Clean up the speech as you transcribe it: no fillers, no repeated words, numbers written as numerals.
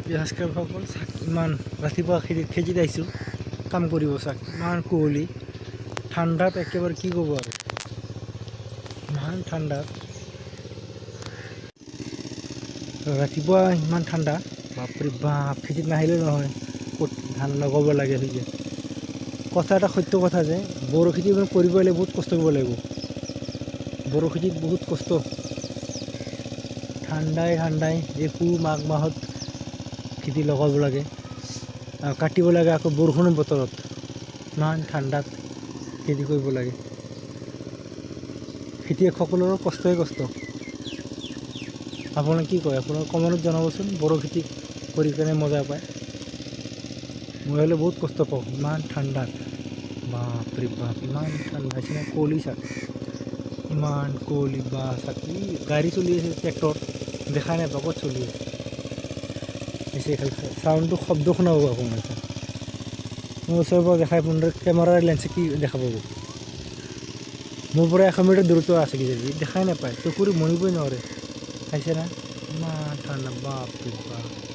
পিঁয়াজ সকল চাক ইমান ৰাতিপুৱা খেতিত আহিছোঁ কাম কৰিব চাক ইমান কুঁৱলী ঠাণ্ডাত একেবাৰে কি ক'ব আৰু ইমান ঠাণ্ডাত ৰাতিপুৱা ইমান ঠাণ্ডা বাপৰে বাপ খেতিত নাহিলে নহয় ক'ত ধান লগাব লাগে হৈ যায় কথা এটা সত্য কথা যে বড়ো খেতি কৰিব হ'লে বহুত কষ্ট কৰিব লাগিব বড়ো খেতিত বহুত কষ্ট ঠাণ্ডাই এই পুহ মাঘ মাহত খেতি লগাব লাগে আৰু কাটিব লাগে আকৌ বৰষুণৰ বতৰত ইমান ঠাণ্ডাত খেতি কৰিব লাগে খেতিয়কসকলৰ কষ্টই কষ্ট আপোনাক কি কয় আপোনাৰ কমেণ্টত জনাবচোন বড়ো খেতি কৰি কেনে মজা পায় মই হ'লে বহুত কষ্ট পাওঁ ইমান ঠাণ্ডাত বাপৰে বাপ ইমান ঠাণ্ডা হৈছে না কুঁৱলী চাক ইমান কুঁৱলী বা চাক গাড়ী চলি আছে ট্ৰেক্টৰ দেখা নাই ক'ত চলি আছে চাউণ্ডটো শব্দ শুনা পাব আপোনাৰ মোৰ ওচৰৰ পৰা দেখাই আপোনাৰ কেমেৰাৰ লেন্সে কি দেখা পাব মোৰ পৰা 100 মিটাৰ দূৰত্ব আছে কিজানি দেখাই নাপায় চকুৰে মনিবই নোৱাৰে চাইছে না ইমান ঠাণ্ডা বাপৰে বাপ